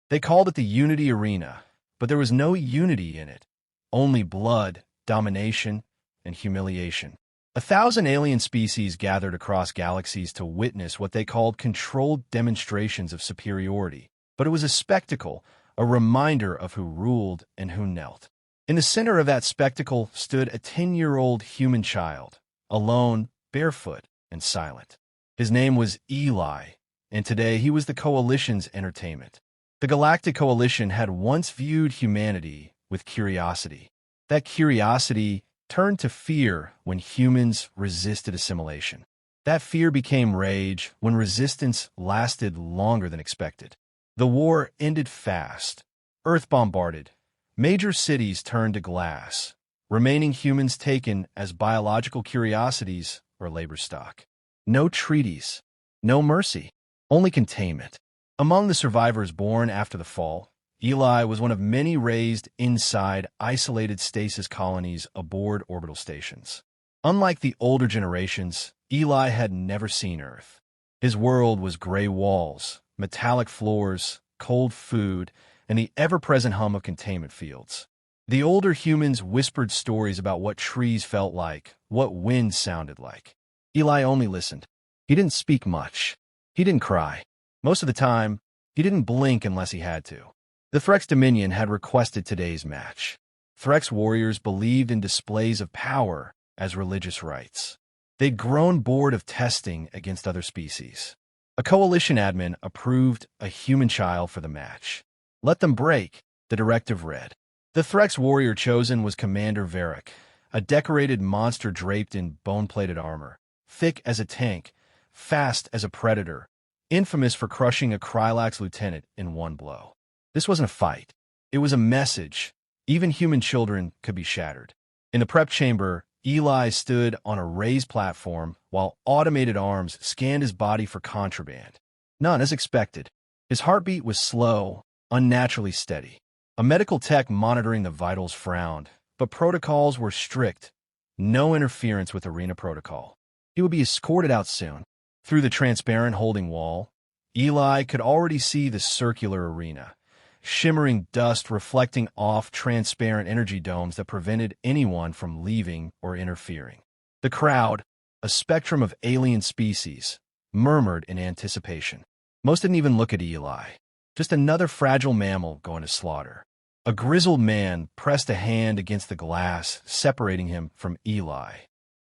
They called it the Unity Arena, but there was no unity in it, only blood, domination, and humiliation. 1,000 alien species gathered across galaxies to witness what they called controlled demonstrations of superiority. But it was a spectacle, a reminder of who ruled and who knelt. In the center of that spectacle stood a 10-year-old human child, alone, barefoot, and silent. His name was Eli, and today he was the Coalition's entertainment. The Galactic Coalition had once viewed humanity with curiosity. That curiosity turned to fear when humans resisted assimilation. That fear became rage when resistance lasted longer than expected. The war ended fast. Earth bombarded. Major cities turned to glass, remaining humans taken as biological curiosities or labor stock. No treaties, no mercy, only containment. Among the survivors born after the fall, Eli was one of many raised inside isolated stasis colonies aboard orbital stations. Unlike the older generations, Eli had never seen Earth. His world was gray walls, metallic floors, cold food, and the ever-present hum of containment fields. The older humans whispered stories about what trees felt like, what wind sounded like. Eli only listened. He didn't speak much. He didn't cry. Most of the time, he didn't blink unless he had to. The Threx Dominion had requested today's match. Threx warriors believed in displays of power as religious rites. They'd grown bored of testing against other species. A Coalition admin approved a human child for the match. Let them break, the directive read. The Threx warrior chosen was Commander Varric, a decorated monster draped in bone-plated armor, thick as a tank, fast as a predator, infamous for crushing a Krylax lieutenant in one blow. This wasn't a fight. It was a message. Even human children could be shattered. In the prep chamber, Eli stood on a raised platform while automated arms scanned his body for contraband. None, as expected. His heartbeat was slow, unnaturally steady. A medical tech monitoring the vitals frowned, but protocols were strict. No interference with arena protocol. He would be escorted out soon. Through the transparent holding wall, Eli could already see the circular arena, shimmering dust reflecting off transparent energy domes that prevented anyone from leaving or interfering. The crowd, a spectrum of alien species, murmured in anticipation. Most didn't even look at Eli. Just another fragile mammal going to slaughter. A grizzled man pressed a hand against the glass, separating him from Eli.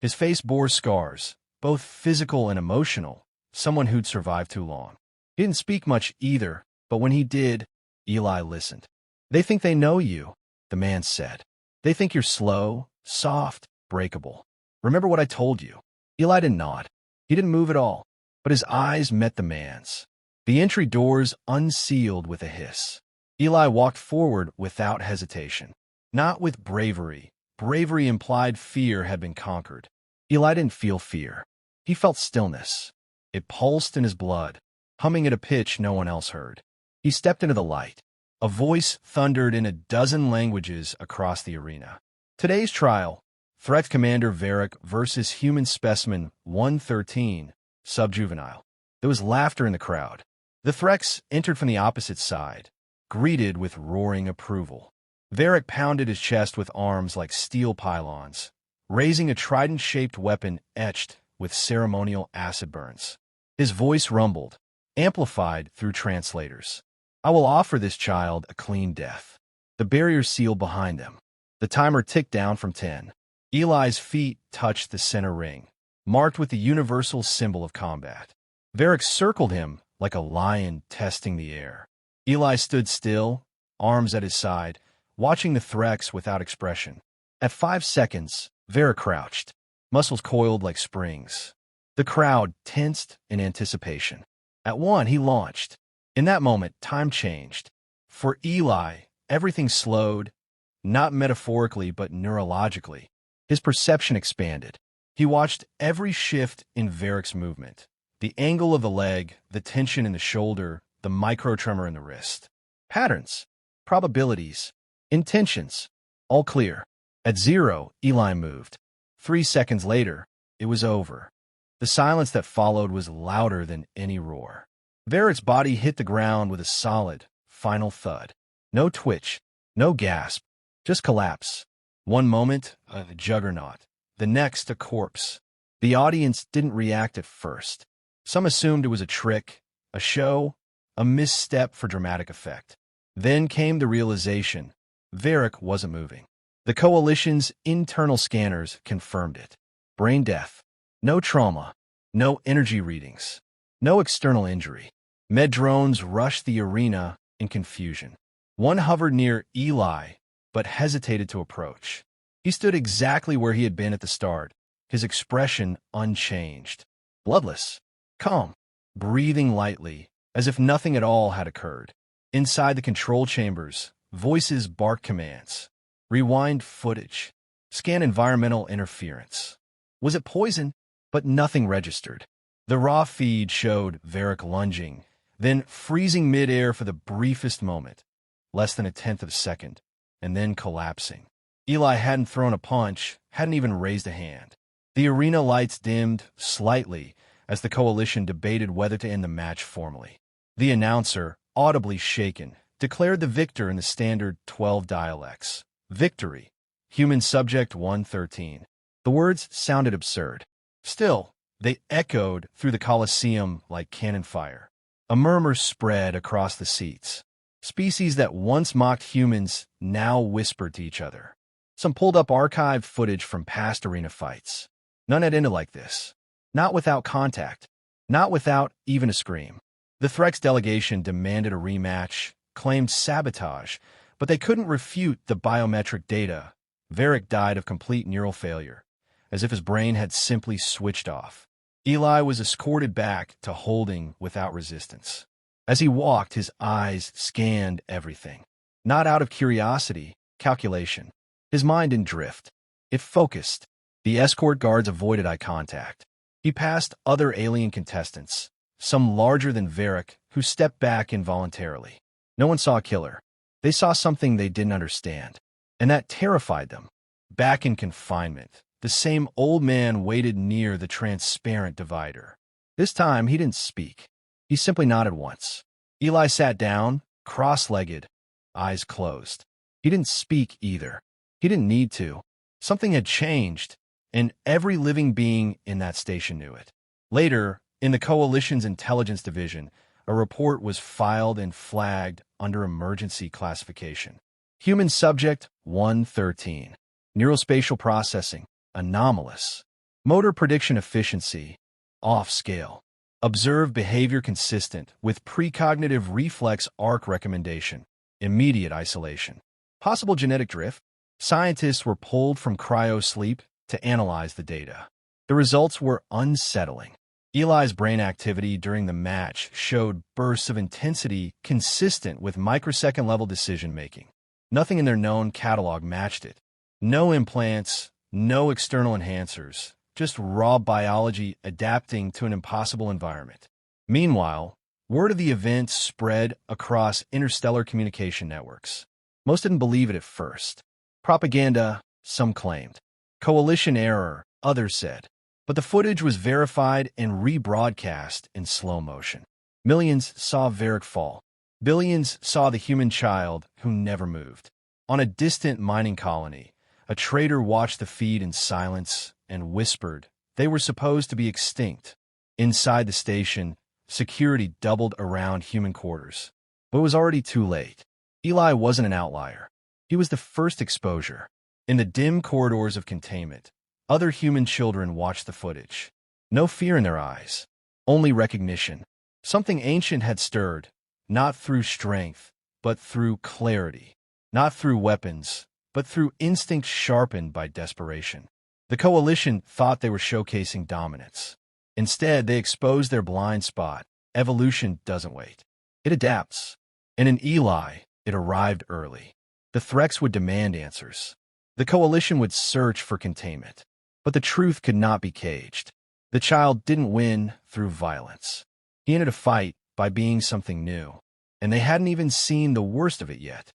His face bore scars, both physical and emotional, someone who'd survived too long. He didn't speak much either, but when he did, Eli listened. "They think they know you," the man said. "They think you're slow, soft, breakable. Remember what I told you?" Eli didn't nod. He didn't move at all, but his eyes met the man's. The entry doors unsealed with a hiss. Eli walked forward without hesitation. Not with bravery. Bravery implied fear had been conquered. Eli didn't feel fear. He felt stillness. It pulsed in his blood, humming at a pitch no one else heard. He stepped into the light. A voice thundered in a dozen languages across the arena. Today's trial, Threat Commander Varric versus Human Specimen 113, Subjuvenile. There was laughter in the crowd. The Threx entered from the opposite side, greeted with roaring approval. Varric pounded his chest with arms like steel pylons, raising a trident-shaped weapon etched with ceremonial acid burns. His voice rumbled, amplified through translators. "I will offer this child a clean death." The barrier sealed behind them. The timer ticked down from 10. Eli's feet touched the center ring, marked with the universal symbol of combat. Varric circled him like a lion testing the air. Eli stood still, arms at his side, watching the Threx without expression. At 5 seconds, Varric crouched, muscles coiled like springs. The crowd tensed in anticipation. At 1, he launched. In that moment, time changed. For Eli, everything slowed, not metaphorically but neurologically. His perception expanded. He watched every shift in Varric's movement. The angle of the leg, the tension in the shoulder, the microtremor in the wrist. Patterns, probabilities, intentions, all clear. At 0, Eli moved. 3 seconds later, it was over. The silence that followed was louder than any roar. Varric's body hit the ground with a solid, final thud. No twitch, no gasp, just collapse. One moment, a juggernaut. The next, a corpse. The audience didn't react at first. Some assumed it was a trick, a show, a misstep for dramatic effect. Then came the realization. Varric wasn't moving. The Coalition's internal scanners confirmed it. Brain death. No trauma. No energy readings. No external injury. Med drones rushed the arena in confusion. One hovered near Eli, but hesitated to approach. He stood exactly where he had been at the start, his expression unchanged. Bloodless. Calm. Breathing lightly, as if nothing at all had occurred. Inside the control chambers, voices barked commands. Rewind footage. Scan environmental interference. Was it poison? But nothing registered. The raw feed showed Varric lunging, then freezing midair for the briefest moment, less than a tenth of a second, and then collapsing. Eli hadn't thrown a punch, hadn't even raised a hand. The arena lights dimmed slightly as the Coalition debated whether to end the match formally. The announcer, audibly shaken, declared the victor in the standard 12 dialects. Victory. Human subject 113. The words sounded absurd. Still, they echoed through the Colosseum like cannon fire. A murmur spread across the seats. Species that once mocked humans now whispered to each other. Some pulled up archived footage from past arena fights. None had ended like this. Not without contact. Not without even a scream. The Threx delegation demanded a rematch, claimed sabotage, but they couldn't refute the biometric data. Varric died of complete neural failure, as if his brain had simply switched off. Eli was escorted back to holding without resistance. As he walked, his eyes scanned everything. Not out of curiosity, calculation. His mind didn't drift. It focused. The escort guards avoided eye contact. He passed other alien contestants, some larger than Varric, who stepped back involuntarily. No one saw a killer. They saw something they didn't understand, and that terrified them. Back in confinement, the same old man waited near the transparent divider. This time, he didn't speak. He simply nodded once. Eli sat down, cross-legged, eyes closed. He didn't speak either. He didn't need to. Something had changed, and every living being in that station knew it. Later, in the Coalition's intelligence division, a report was filed and flagged under emergency classification. Human subject 113. Neurospatial processing, anomalous. Motor prediction efficiency, off-scale. Observed behavior consistent with precognitive reflex arc recommendation, immediate isolation. Possible genetic drift. Scientists were pulled from cryo-sleep to analyze the data. The results were unsettling. Eli's brain activity during the match showed bursts of intensity consistent with microsecond-level decision-making. Nothing in their known catalog matched it. No implants, no external enhancers, just raw biology adapting to an impossible environment. Meanwhile, word of the event spread across interstellar communication networks. Most didn't believe it at first. Propaganda, some claimed. Coalition error, others said. But the footage was verified and rebroadcast in slow motion. Millions saw Varric fall. Billions saw the human child who never moved. On a distant mining colony, a trader watched the feed in silence and whispered they were supposed to be extinct. Inside the station, security doubled around human quarters. But it was already too late. Eli wasn't an outlier. He was the first exposure. In the dim corridors of containment, other human children watched the footage. No fear in their eyes, only recognition. Something ancient had stirred, not through strength, but through clarity. Not through weapons, but through instinct sharpened by desperation. The Coalition thought they were showcasing dominance. Instead, they exposed their blind spot. Evolution doesn't wait. It adapts. And in Eli, it arrived early. The Threx would demand answers. The Coalition would search for containment. But the truth could not be caged. The child didn't win through violence. He ended a fight by being something new. And they hadn't even seen the worst of it yet.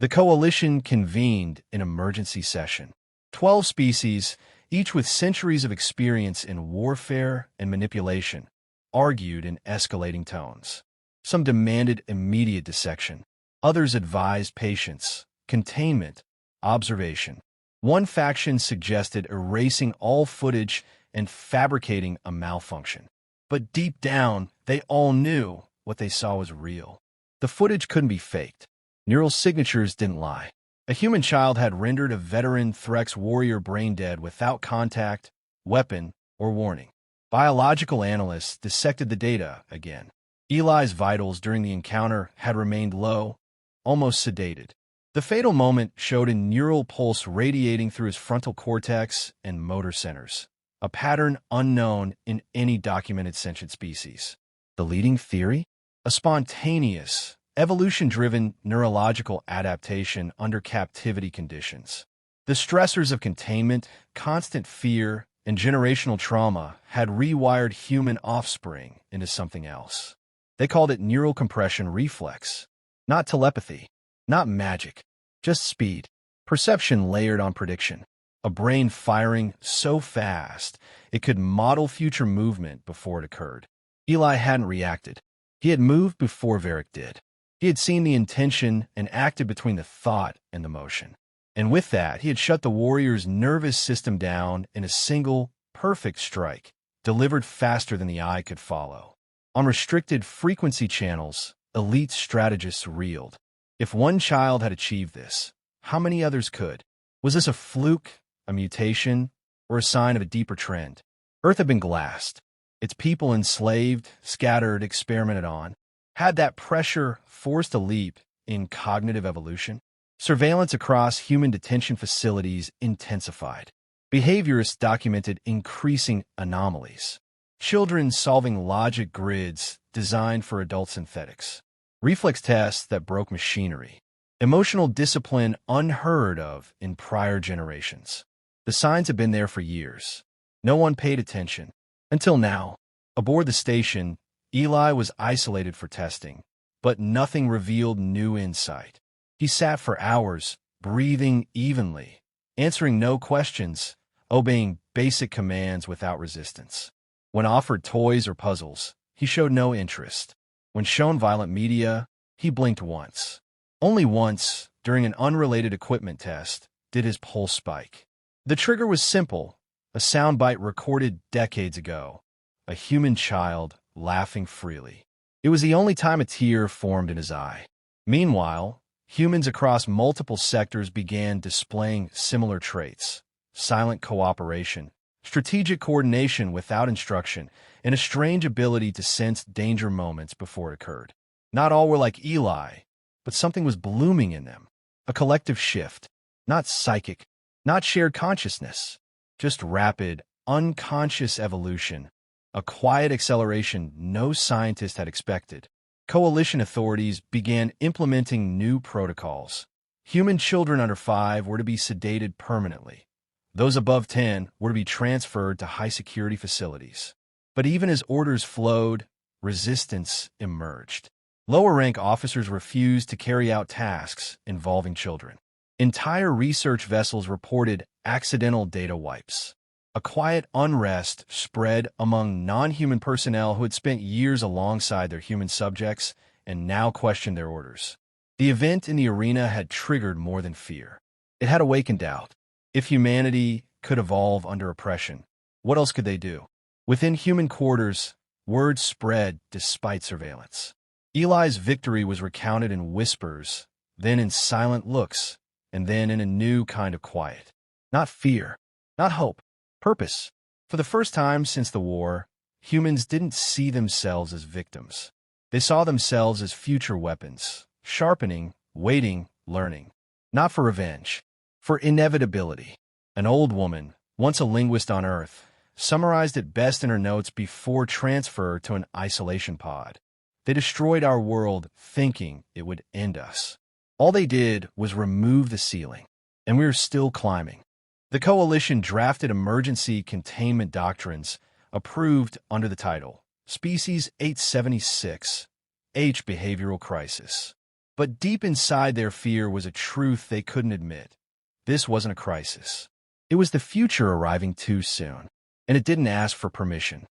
The Coalition convened an emergency session. 12 species, each with centuries of experience in warfare and manipulation, argued in escalating tones. Some demanded immediate dissection. Others advised patience, containment, observation. One faction suggested erasing all footage and fabricating a malfunction. But deep down, they all knew what they saw was real. The footage couldn't be faked. Neural signatures didn't lie. A human child had rendered a veteran Threx warrior brain dead without contact, weapon, or warning. Biological analysts dissected the data again. Eli's vitals during the encounter had remained low, almost sedated. The fatal moment showed a neural pulse radiating through his frontal cortex and motor centers, a pattern unknown in any documented sentient species. The leading theory? A spontaneous, evolution-driven neurological adaptation under captivity conditions. The stressors of containment, constant fear, and generational trauma had rewired human offspring into something else. They called it neural compression reflex. Not telepathy, not magic, just speed. Perception layered on prediction. A brain firing so fast it could model future movement before it occurred. Eli hadn't reacted. He had moved before Varric did. He had seen the intention and acted between the thought and the motion. And with that, he had shut the warrior's nervous system down in a single, perfect strike, delivered faster than the eye could follow. On restricted frequency channels, elite strategists reeled. If one child had achieved this, how many others could? Was this a fluke, a mutation, or a sign of a deeper trend? Earth had been glassed, its people enslaved, scattered, experimented on. Had that pressure forced a leap in cognitive evolution? Surveillance across human detention facilities intensified. Behaviorists documented increasing anomalies. Children solving logic grids designed for adult synthetics. Reflex tests that broke machinery. Emotional discipline unheard of in prior generations. The signs had been there for years. No one paid attention. Until now. Aboard the station, Eli was isolated for testing, but nothing revealed new insight. He sat for hours, breathing evenly, answering no questions, obeying basic commands without resistance. When offered toys or puzzles, he showed no interest. When shown violent media, he blinked once. Only once, during an unrelated equipment test, did his pulse spike. The trigger was simple, a soundbite recorded decades ago. A human child laughing freely. It was the only time a tear formed in his eye. Meanwhile, humans across multiple sectors began displaying similar traits: silent cooperation, strategic coordination without instruction, and a strange ability to sense danger moments before it occurred. Not all were like Eli, but something was blooming in them. A collective shift, not psychic, not shared consciousness, just rapid, unconscious evolution. A quiet acceleration no scientist had expected. Coalition authorities began implementing new protocols. Human children under 5 were to be sedated permanently. Those above 10 were to be transferred to high-security facilities. But even as orders flowed, resistance emerged. Lower-rank officers refused to carry out tasks involving children. Entire research vessels reported accidental data wipes. A quiet unrest spread among non-human personnel who had spent years alongside their human subjects and now questioned their orders. The event in the arena had triggered more than fear. It had awakened doubt. If humanity could evolve under oppression, what else could they do? Within human quarters, word spread despite surveillance. Eli's victory was recounted in whispers, then in silent looks, and then in a new kind of quiet. Not fear, not hope. Purpose. For the first time since the war, humans didn't see themselves as victims. They saw themselves as future weapons, sharpening, waiting, learning. Not for revenge, for inevitability. An old woman, once a linguist on Earth, summarized it best in her notes before transfer to an isolation pod. They destroyed our world thinking it would end us. All they did was remove the ceiling, and we are still climbing. The Coalition drafted emergency containment doctrines approved under the title Species 876, H Behavioral Crisis. But deep inside their fear was a truth they couldn't admit. This wasn't a crisis. It was the future arriving too soon, and it didn't ask for permission.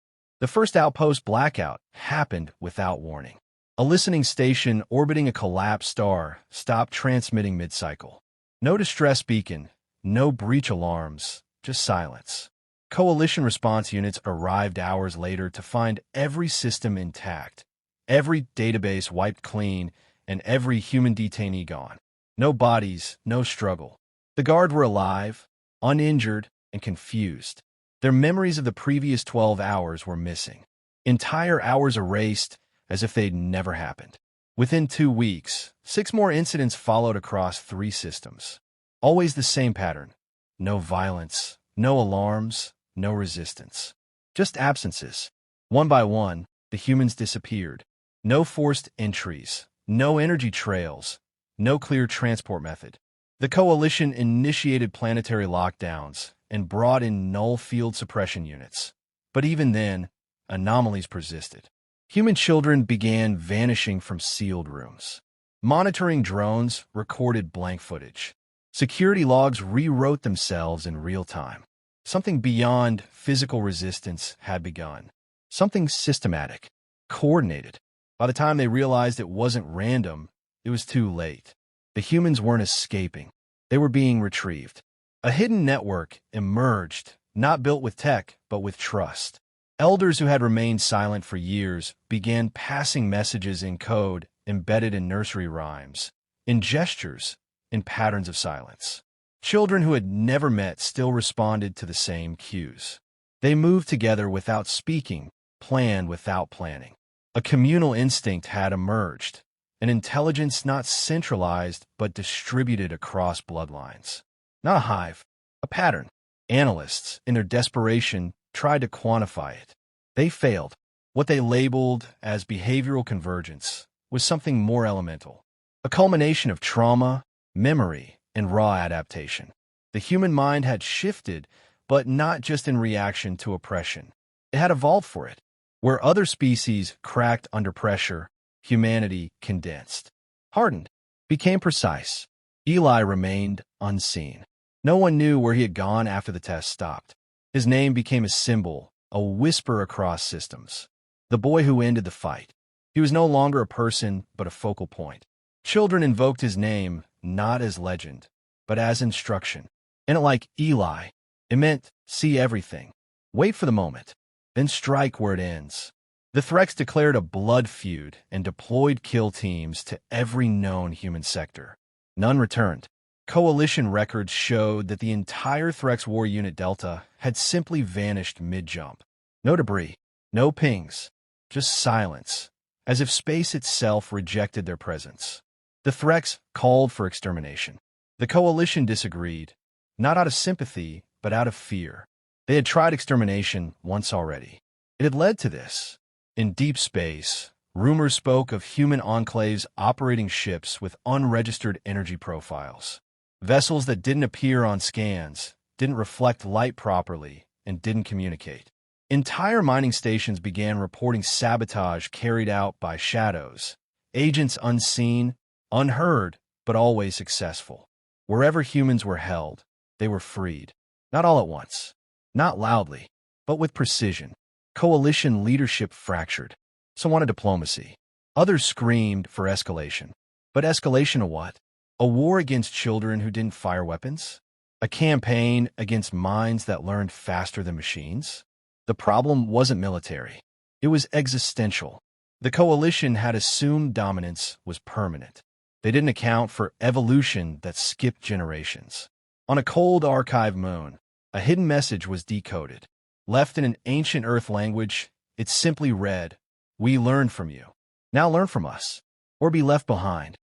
The first outpost blackout happened without warning. A listening station orbiting a collapsed star stopped transmitting mid-cycle. No distress beacon, no breach alarms, just silence. Coalition response units arrived hours later to find every system intact, every database wiped clean, and every human detainee gone. No bodies, no struggle. The Guard were alive, uninjured, and confused. Their memories of the previous 12 hours were missing. Entire hours erased as if they'd never happened. Within 2 weeks, 6 more incidents followed across 3 systems. Always the same pattern. No violence, no alarms, no resistance. Just absences. One by one, the humans disappeared. No forced entries, no energy trails, no clear transport method. The Coalition initiated planetary lockdowns and brought in null field suppression units. But even then, anomalies persisted. Human children began vanishing from sealed rooms. Monitoring drones recorded blank footage. Security logs rewrote themselves in real time. Something beyond physical resistance had begun. Something systematic, coordinated. By the time they realized it wasn't random, it was too late. The humans weren't escaping. They were being retrieved. A hidden network emerged, not built with tech, but with trust. Elders who had remained silent for years began passing messages in code embedded in nursery rhymes, in gestures, in patterns of silence. Children who had never met still responded to the same cues. They moved together without speaking, planned without planning. A communal instinct had emerged, an intelligence not centralized but distributed across bloodlines. Not a hive, a pattern. Analysts, in their desperation, tried to quantify it. They failed. What they labeled as behavioral convergence was something more elemental, a culmination of trauma, memory, and raw adaptation. The human mind had shifted, but not just in reaction to oppression. It had evolved for it. Where other species cracked under pressure, humanity condensed, hardened, became precise. Eli remained unseen. No one knew where he had gone after the test stopped. His name became a symbol, a whisper across systems. The boy who ended the fight. He was no longer a person, but a focal point. Children invoked his name not as legend, but as instruction. And like Eli, it meant see everything. Wait for the moment, then strike where it ends. The Threx declared a blood feud and deployed kill teams to every known human sector. None returned. Coalition records showed that the entire Threx War Unit Delta had simply vanished mid-jump. No debris, no pings, just silence, as if space itself rejected their presence. The Threx called for extermination. The Coalition disagreed, not out of sympathy, but out of fear. They had tried extermination once already. It had led to this. In deep space, rumors spoke of human enclaves operating ships with unregistered energy profiles. Vessels that didn't appear on scans, didn't reflect light properly, and didn't communicate. Entire mining stations began reporting sabotage carried out by shadows, agents unseen, unheard, but always successful. Wherever humans were held, they were freed. Not all at once, not loudly, but with precision. Coalition leadership fractured. Some wanted diplomacy. Others screamed for escalation. But escalation of what? A war against children who didn't fire weapons? A campaign against minds that learned faster than machines? The problem wasn't military. It was existential. The Coalition had assumed dominance was permanent. They didn't account for evolution that skipped generations. On a cold archive moon, a hidden message was decoded. Left in an ancient Earth language, it simply read, "We learned from you. Now learn from us, or be left behind."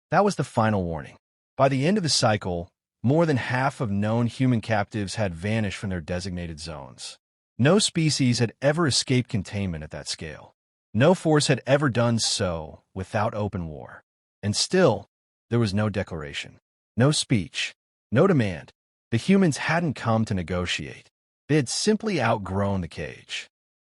That was the final warning. By the end of the cycle, more than half of known human captives had vanished from their designated zones. No species had ever escaped containment at that scale. No force had ever done so without open war. And still, there was no declaration, no speech, no demand. The humans hadn't come to negotiate. They had simply outgrown the cage.